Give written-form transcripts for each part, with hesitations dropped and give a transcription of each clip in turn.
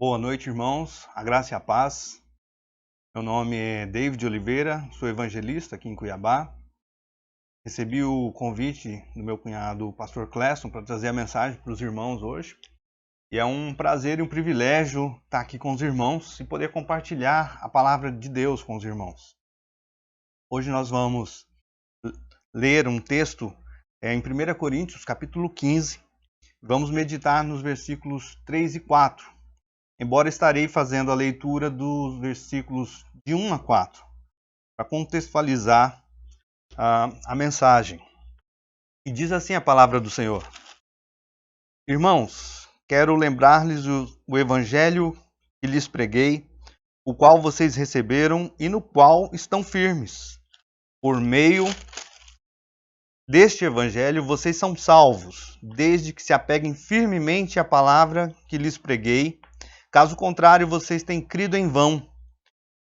Boa noite, irmãos. A graça e a paz. Meu nome é David Oliveira, sou evangelista aqui em Cuiabá. Recebi o convite do meu cunhado, o pastor Cleston, para trazer a mensagem para os irmãos hoje. E é um prazer e um privilégio estar aqui com os irmãos e poder compartilhar a palavra de Deus com os irmãos. Hoje nós vamos ler um texto em 1 Coríntios, capítulo 15. Vamos meditar nos versículos 3 e 4. Embora estarei fazendo a leitura dos versículos de 1 a 4, para contextualizar a mensagem. E diz assim a palavra do Senhor: Irmãos, quero lembrar-lhes o evangelho que lhes preguei, o qual vocês receberam e no qual estão firmes. Por meio deste evangelho vocês são salvos, desde que se apeguem firmemente à palavra que lhes preguei. Caso contrário, vocês têm crido em vão,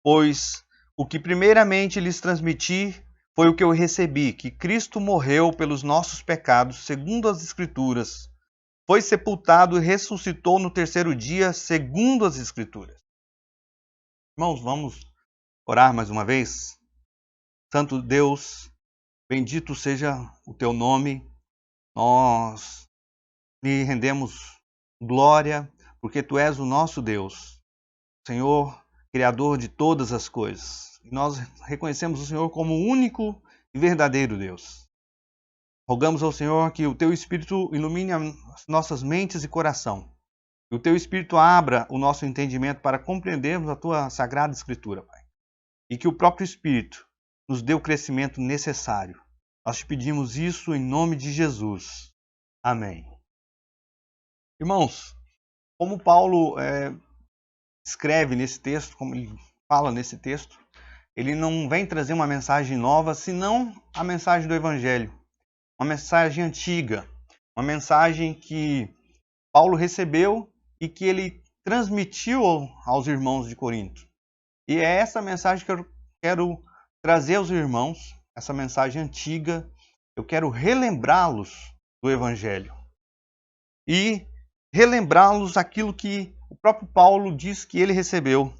pois o que primeiramente lhes transmiti foi o que eu recebi, que Cristo morreu pelos nossos pecados, segundo as Escrituras, foi sepultado e ressuscitou no terceiro dia, segundo as Escrituras. Irmãos, vamos orar mais uma vez? Santo Deus, bendito seja o teu nome, nós lhe rendemos glória, porque tu és o nosso Deus, Senhor, Criador de todas as coisas. E nós reconhecemos o Senhor como o único e verdadeiro Deus. Rogamos ao Senhor que o teu Espírito ilumine as nossas mentes e coração. Que o teu Espírito abra o nosso entendimento para compreendermos a tua Sagrada Escritura, Pai. E que o próprio Espírito nos dê o crescimento necessário. Nós te pedimos isso em nome de Jesus. Amém. Irmãos, como Paulo escreve nesse texto, como ele fala nesse texto, ele não vem trazer uma mensagem nova, senão a mensagem do Evangelho. Uma mensagem antiga, uma mensagem que Paulo recebeu e que ele transmitiu aos irmãos de Corinto. E é essa mensagem que eu quero trazer aos irmãos, essa mensagem antiga. Eu quero relembrá-los do Evangelho. E relembrá-los aquilo que o próprio Paulo diz que ele recebeu.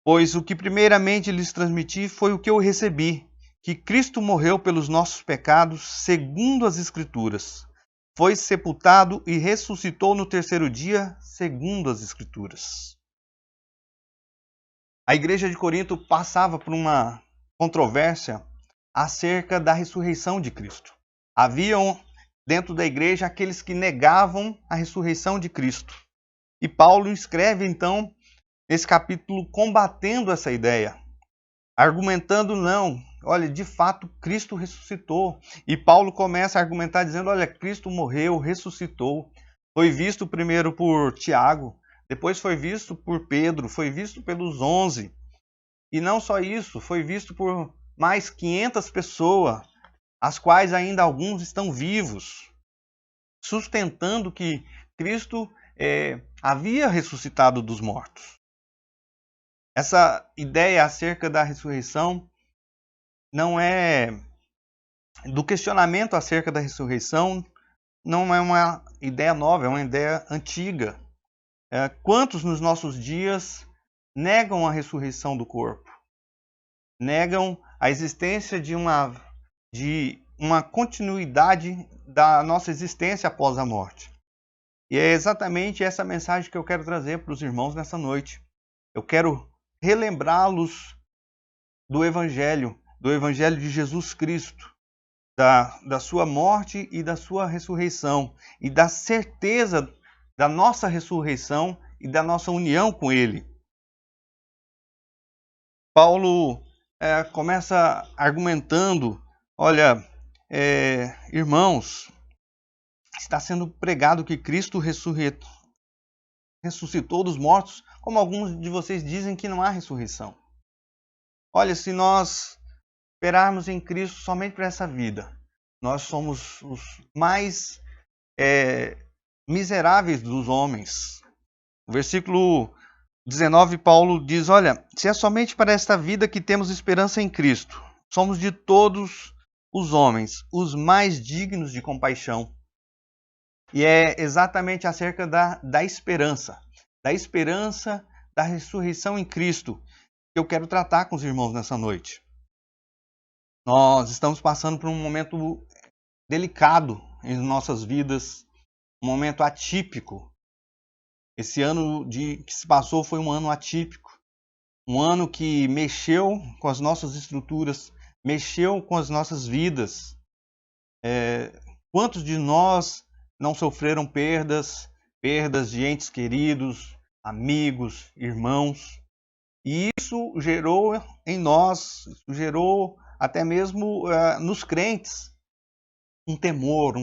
Pois o que primeiramente lhes transmiti foi o que eu recebi, que Cristo morreu pelos nossos pecados, segundo as Escrituras. Foi sepultado e ressuscitou no terceiro dia, segundo as Escrituras. A igreja de Corinto passava por uma controvérsia acerca da ressurreição de Cristo. Haviam dentro da igreja aqueles que negavam a ressurreição de Cristo. E Paulo escreve, então, nesse capítulo, combatendo essa ideia, argumentando, não, olha, de fato, Cristo ressuscitou. E Paulo começa a argumentar dizendo, olha, Cristo morreu, ressuscitou. Foi visto primeiro por Tiago, depois foi visto por Pedro, foi visto pelos 11. E não só isso, foi visto por mais 500 pessoas, as quais ainda alguns estão vivos, sustentando que Cristo havia ressuscitado dos mortos. Essa ideia acerca da ressurreição não é... do questionamento acerca da ressurreição não é uma ideia nova, é uma ideia antiga. Quantos nos nossos dias negam a ressurreição do corpo? Negam a existência de uma continuidade da nossa existência após a morte. E é exatamente essa mensagem que eu quero trazer para os irmãos nessa noite. Eu quero relembrá-los do Evangelho de Jesus Cristo, da sua morte e da sua ressurreição, e da certeza da nossa ressurreição e da nossa união com Ele. Paulo começa argumentando, olha, irmãos, está sendo pregado que Cristo ressuscitou dos mortos, como alguns de vocês dizem que não há ressurreição. Olha, se nós esperarmos em Cristo somente para essa vida, nós somos os mais miseráveis dos homens. No versículo 19, Paulo diz, olha, se é somente para esta vida que temos esperança em Cristo, somos de todos os homens os mais dignos de compaixão. E é exatamente acerca da esperança, da esperança da ressurreição em Cristo, que eu quero tratar com os irmãos nessa noite. Nós estamos passando por um momento delicado em nossas vidas, um momento atípico. Esse ano que se passou foi um ano atípico, um ano que mexeu com as nossas estruturas, mexeu com as nossas vidas. Quantos de nós não sofreram perdas de entes queridos, amigos, irmãos? E isso gerou em nós, gerou até mesmo nos crentes um temor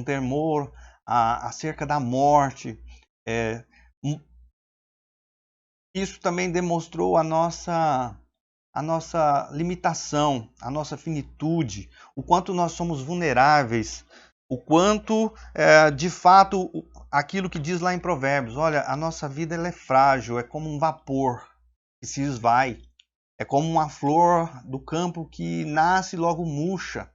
acerca da morte. Isso também demonstrou a nossa limitação, a nossa finitude, o quanto nós somos vulneráveis, o quanto, de fato, aquilo que diz lá em Provérbios, olha, a nossa vida ela é frágil, é como um vapor que se esvai, é como uma flor do campo que nasce e logo murcha.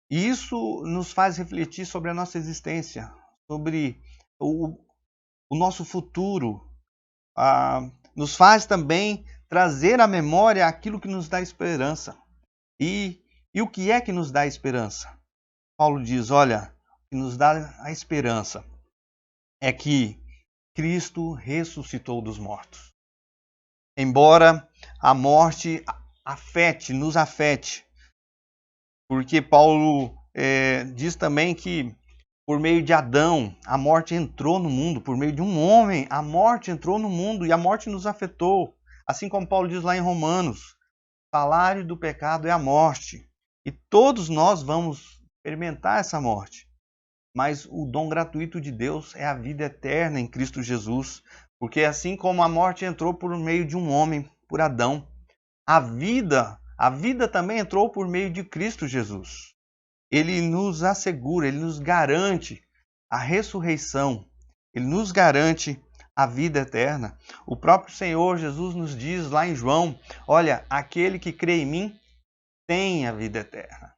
E isso nos faz refletir sobre a nossa existência, sobre o nosso futuro, nos faz também trazer à memória aquilo que nos dá esperança. E o que é que nos dá esperança? Paulo diz, olha, o que nos dá a esperança é que Cristo ressuscitou dos mortos. Embora a morte nos afete, porque Paulo diz também que por meio de Adão, a morte entrou no mundo, por meio de um homem, a morte entrou no mundo e a morte nos afetou. Assim como Paulo diz lá em Romanos, o salário do pecado é a morte. E todos nós vamos experimentar essa morte. Mas o dom gratuito de Deus é a vida eterna em Cristo Jesus. Porque assim como a morte entrou por meio de um homem, por Adão, a vida também entrou por meio de Cristo Jesus. Ele nos assegura, ele nos garante a ressurreição, ele nos garante a vida eterna. O próprio Senhor Jesus nos diz lá em João, olha, aquele que crê em mim tem a vida eterna.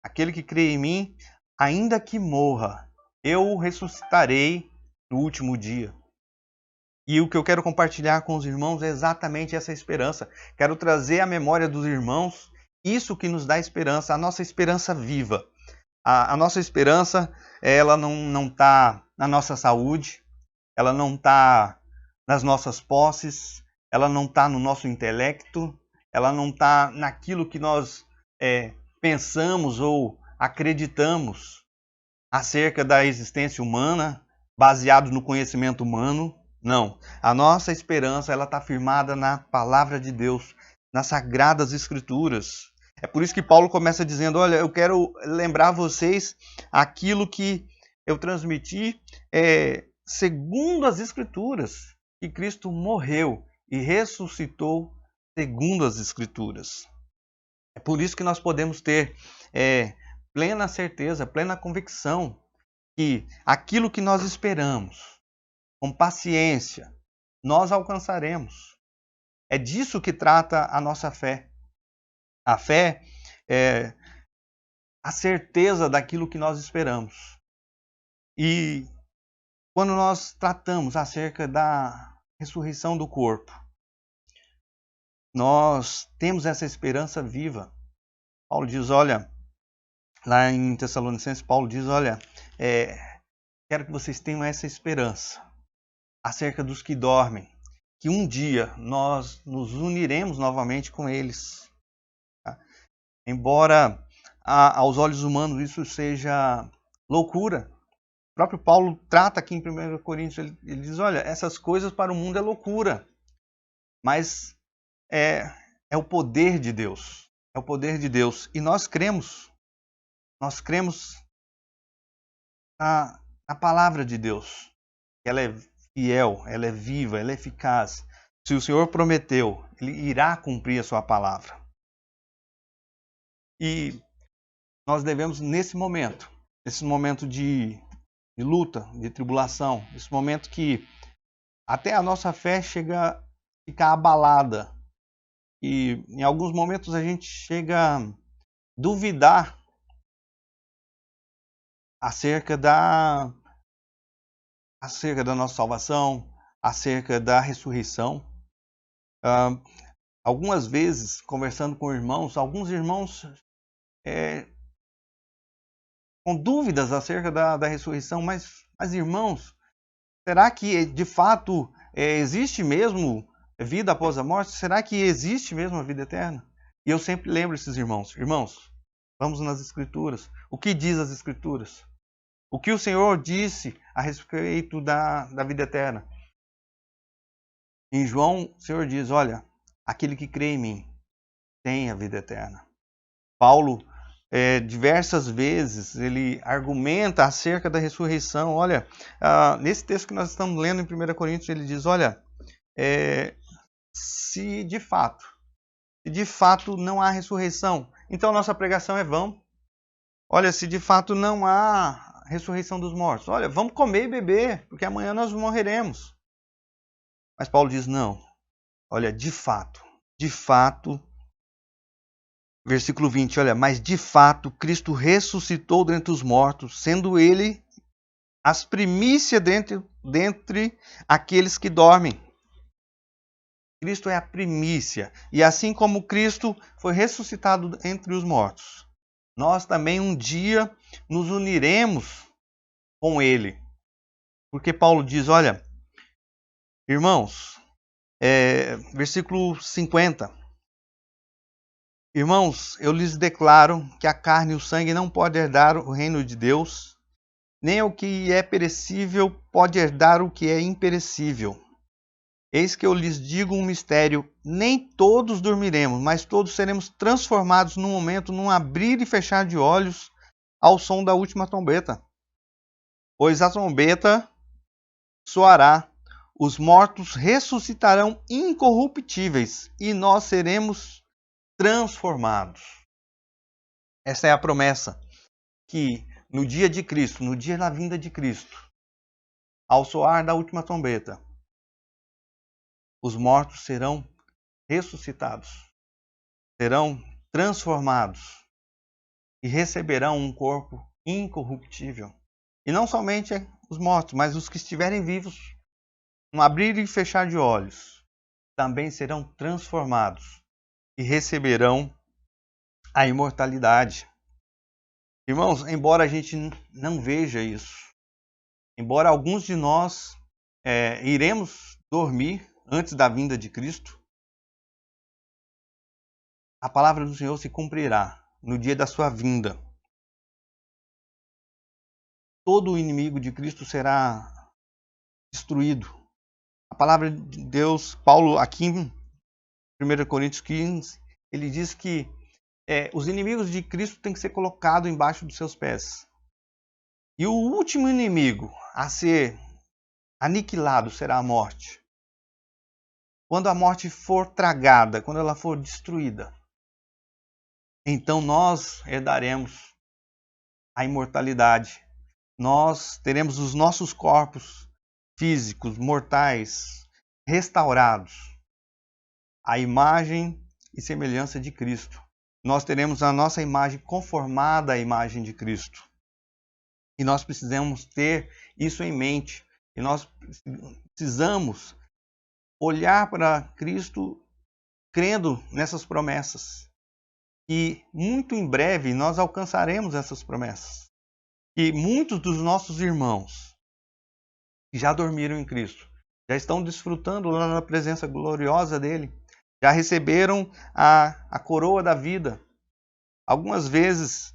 Aquele que crê em mim, ainda que morra, eu o ressuscitarei no último dia. E o que eu quero compartilhar com os irmãos é exatamente essa esperança. Quero trazer à memória dos irmãos isso que nos dá esperança, a nossa esperança viva. A nossa esperança, ela não está na nossa saúde, ela não está nas nossas posses, ela não está no nosso intelecto, ela não está naquilo que nós pensamos ou acreditamos acerca da existência humana, baseado no conhecimento humano. Não. A nossa esperança ela está firmada na palavra de Deus, nas sagradas escrituras. É por isso que Paulo começa dizendo, olha, eu quero lembrar vocês aquilo que eu transmiti segundo as escrituras, que Cristo morreu e ressuscitou segundo as escrituras. É por isso que nós podemos ter plena certeza, plena convicção que aquilo que nós esperamos, com paciência, nós alcançaremos. É disso que trata a nossa fé. A fé é a certeza daquilo que nós esperamos. E quando nós tratamos acerca da ressurreição do corpo, nós temos essa esperança viva. Paulo diz, olha, lá em Tessalonicenses, Paulo diz, olha, quero que vocês tenham essa esperança acerca dos que dormem, que um dia nós nos uniremos novamente com eles. Embora aos olhos humanos isso seja loucura. O próprio Paulo trata aqui em 1 Coríntios, ele diz, olha, essas coisas para o mundo é loucura, mas é o poder de Deus. É o poder de Deus. E nós cremos na palavra de Deus. Ela é fiel, ela é viva, ela é eficaz. Se o Senhor prometeu, Ele irá cumprir a sua palavra. E nós devemos, nesse momento de luta, de tribulação, nesse momento que até a nossa fé chega a ficar abalada, e em alguns momentos a gente chega a duvidar acerca da nossa salvação, acerca da ressurreição. Algumas vezes, conversando com irmãos, alguns irmãos com dúvidas acerca da ressurreição, mas irmãos, será que de fato existe mesmo vida após a morte? Será que existe mesmo a vida eterna? E eu sempre lembro esses irmãos, vamos nas Escrituras. O que diz as Escrituras? O que o Senhor disse a respeito da vida eterna? Em João, o Senhor diz, olha, aquele que crê em mim tem a vida eterna. Paulo, diversas vezes, ele argumenta acerca da ressurreição. Olha, nesse texto que nós estamos lendo em 1 Coríntios, ele diz, olha, se de fato não há ressurreição, então a nossa pregação é vã. Olha, se de fato não há ressurreição dos mortos, olha, vamos comer e beber, porque amanhã nós morreremos. Mas Paulo diz, não, olha, de fato, versículo 20, olha, mas de fato Cristo ressuscitou dentre os mortos, sendo ele as primícias dentre aqueles que dormem. Cristo é a primícia. E assim como Cristo foi ressuscitado entre os mortos, nós também um dia nos uniremos com ele. Porque Paulo diz, olha, irmãos, versículo 50. Irmãos, eu lhes declaro que a carne e o sangue não podem herdar o reino de Deus, nem o que é perecível pode herdar o que é imperecível. Eis que eu lhes digo um mistério, nem todos dormiremos, mas todos seremos transformados num momento, num abrir e fechar de olhos, ao som da última trombeta. Pois a trombeta soará, os mortos ressuscitarão incorruptíveis, e nós seremos transformados. Essa é a promessa que no dia de Cristo, no dia da vinda de Cristo, ao soar da última trombeta, os mortos serão ressuscitados, serão transformados e receberão um corpo incorruptível. E não somente os mortos, mas os que estiverem vivos, no abrir e fechar de olhos, também serão transformados e receberão a imortalidade. Irmãos, embora a gente não veja isso, embora alguns de nós iremos dormir antes da vinda de Cristo, a palavra do Senhor se cumprirá no dia da sua vinda. Todo o inimigo de Cristo será destruído. A palavra de Deus, Paulo, aqui em 1 Coríntios 15, ele diz que os inimigos de Cristo têm que ser colocados embaixo dos seus pés. E o último inimigo a ser aniquilado será a morte. Quando a morte for tragada, quando ela for destruída, então nós herdaremos a imortalidade. Nós teremos os nossos corpos físicos, mortais, restaurados à imagem e semelhança de Cristo. Nós teremos a nossa imagem conformada à imagem de Cristo. E nós precisamos ter isso em mente. E nós precisamos olhar para Cristo crendo nessas promessas. E muito em breve nós alcançaremos essas promessas. E muitos dos nossos irmãos que já dormiram em Cristo, já estão desfrutando lá na presença gloriosa dele, já receberam a coroa da vida. Algumas vezes,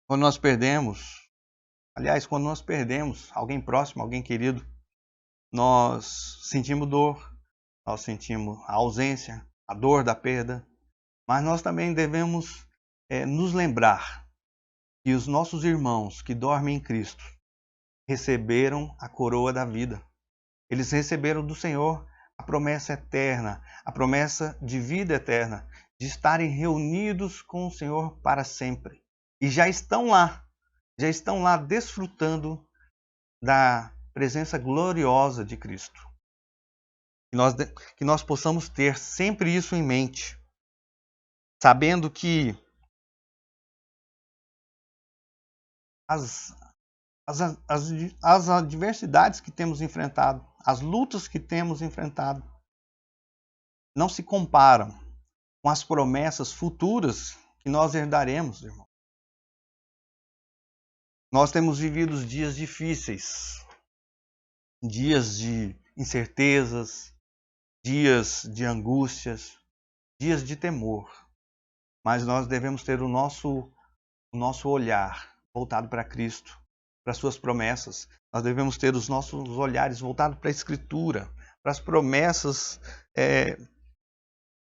quando nós perdemos alguém próximo, alguém querido, nós sentimos dor, nós sentimos a ausência, a dor da perda, mas nós também devemos nos lembrar que os nossos irmãos que dormem em Cristo receberam a coroa da vida. Eles receberam do Senhor a promessa eterna, a promessa de vida eterna, de estarem reunidos com o Senhor para sempre. E já estão lá desfrutando da presença gloriosa de Cristo. Que nós possamos ter sempre isso em mente, sabendo que as as adversidades que temos enfrentado, as lutas que temos enfrentado, não se comparam com as promessas futuras que nós herdaremos, irmão. Nós temos vivido dias difíceis, dias de incertezas, dias de angústias, dias de temor. Mas nós devemos ter o nosso olhar voltado para Cristo, para as suas promessas. Nós devemos ter os nossos olhares voltados para a Escritura, para as promessas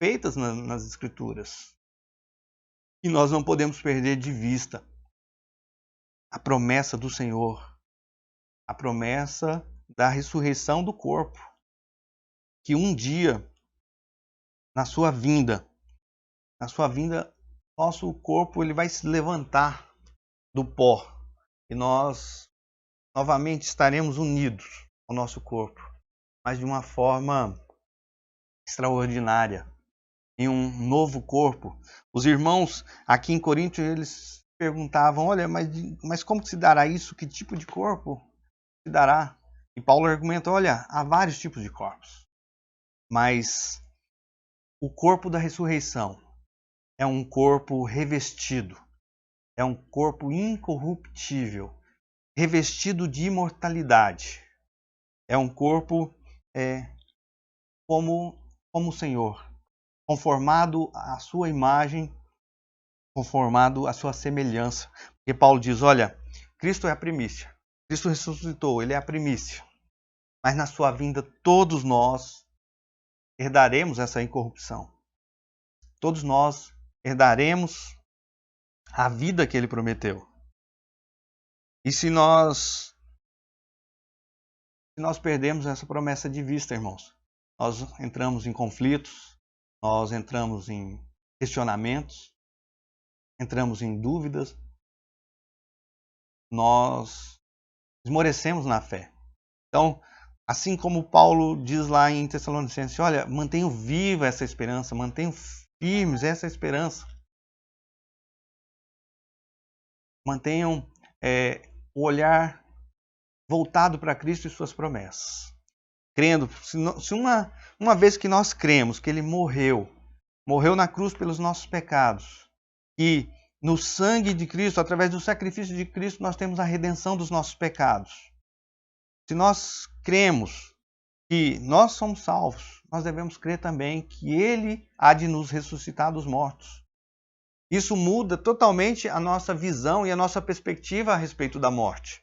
feitas nas Escrituras. E nós não podemos perder de vista a promessa do Senhor, a promessa da ressurreição do corpo, que um dia, na sua vinda, nosso corpo ele vai se levantar do pó e nós novamente estaremos unidos ao nosso corpo, mas de uma forma extraordinária, em um novo corpo. Os irmãos aqui em Corinto, eles perguntavam, olha, mas como se dará isso? Que tipo de corpo se dará? E Paulo argumenta, olha, há vários tipos de corpos, mas o corpo da ressurreição é um corpo revestido, é um corpo incorruptível, revestido de imortalidade. É um corpo como o Senhor, conformado à sua imagem, conformado à sua semelhança. Porque Paulo diz, olha, Cristo é a primícia. Cristo ressuscitou, ele é a primícia. Mas na sua vinda todos nós herdaremos essa incorrupção. Todos nós herdaremos a vida que ele prometeu. E se nós perdemos essa promessa de vista, irmãos, nós entramos em conflitos, nós entramos em questionamentos, entramos em dúvidas, nós esmorecemos na fé. Então, assim como Paulo diz lá em Tessalonicenses, olha, mantenham viva essa esperança, mantenham firmes essa esperança. Mantenham o olhar voltado para Cristo e suas promessas. Crendo, se uma vez que nós cremos que ele morreu na cruz pelos nossos pecados, e no sangue de Cristo, através do sacrifício de Cristo, nós temos a redenção dos nossos pecados. Se nós cremos que nós somos salvos, nós devemos crer também que ele há de nos ressuscitar dos mortos. Isso muda totalmente a nossa visão e a nossa perspectiva a respeito da morte.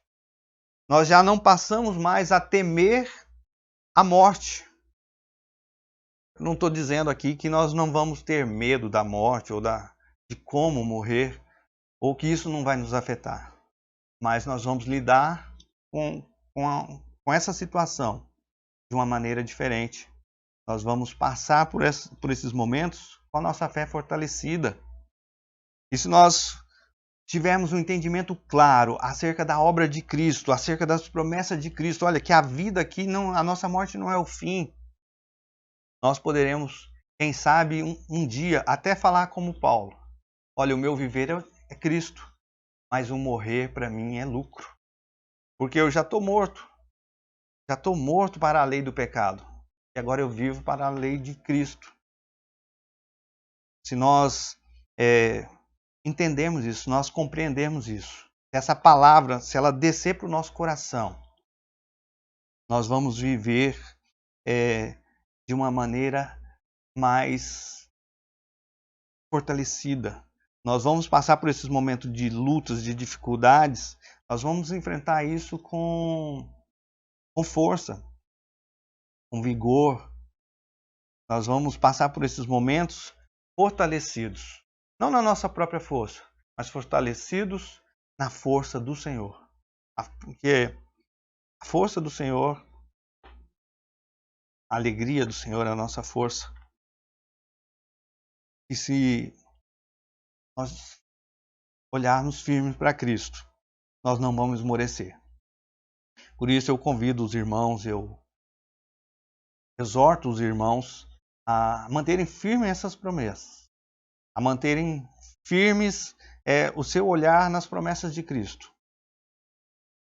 Nós já não passamos mais a temer a morte. Eu não estou dizendo aqui que nós não vamos ter medo da morte ou de como morrer, ou que isso não vai nos afetar. Mas nós vamos lidar com essa situação de uma maneira diferente. Nós vamos passar por esses momentos com a nossa fé fortalecida. E se nós tivermos um entendimento claro acerca da obra de Cristo, acerca das promessas de Cristo, olha, que a vida aqui, a nossa morte não é o fim. Nós poderemos, quem sabe, um dia até falar como Paulo. Olha, o meu viver é Cristo, mas o morrer para mim é lucro. Porque eu já estou morto. Já estou morto para a lei do pecado. E agora eu vivo para a lei de Cristo. Se nós entendemos isso, nós compreendemos isso, essa palavra, se ela descer para o nosso coração, nós vamos viver de uma maneira mais fortalecida. Nós vamos passar por esses momentos de lutas, de dificuldades, nós vamos enfrentar isso com força, com vigor. Nós vamos passar por esses momentos fortalecidos. Não na nossa própria força, mas fortalecidos na força do Senhor. Porque a força do Senhor, a alegria do Senhor é a nossa força. E se nós olharmos firmes para Cristo, nós não vamos esmorecer. Por isso eu convido os irmãos, eu exorto os irmãos a manterem firmes essas promessas, a manterem firmes o seu olhar nas promessas de Cristo.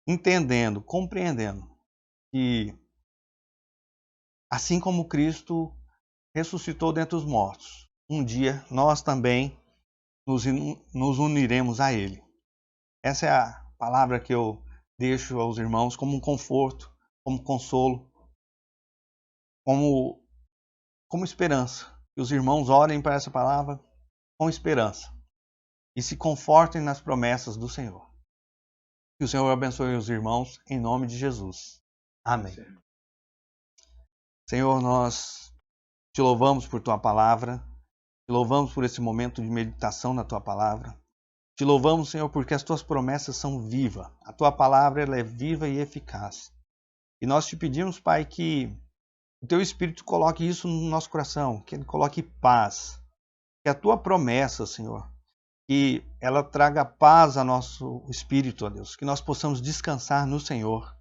entendendo, compreendendo que, assim como Cristo ressuscitou dentre os mortos, um dia nós também nos uniremos a Ele. Essa é a palavra que eu deixo aos irmãos como um conforto, como consolo, como esperança. Que os irmãos olhem para essa palavra com esperança e se confortem nas promessas do Senhor. Que o Senhor abençoe os irmãos em nome de Jesus. Amém. Senhor, nós te louvamos por tua palavra, te louvamos por esse momento de meditação na tua palavra. Te louvamos, Senhor, porque as tuas promessas são vivas. A tua palavra ela é viva e eficaz. E nós te pedimos, Pai, que o teu Espírito coloque isso no nosso coração, que ele coloque paz. Que a tua promessa, Senhor, que ela traga paz ao nosso espírito, ó Deus. Que nós possamos descansar no Senhor.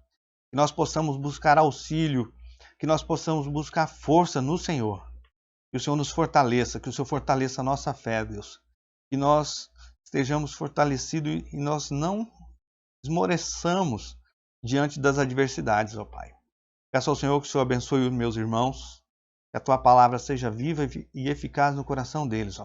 Que nós possamos buscar auxílio. Que nós possamos buscar força no Senhor. Que o Senhor nos fortaleça. Que o Senhor fortaleça a nossa fé, Deus. Que nós estejamos fortalecidos e nós não esmoreçamos diante das adversidades, ó Pai. Peço ao Senhor que o Senhor abençoe os meus irmãos. Que a tua palavra seja viva e eficaz no coração deles, ó Pai.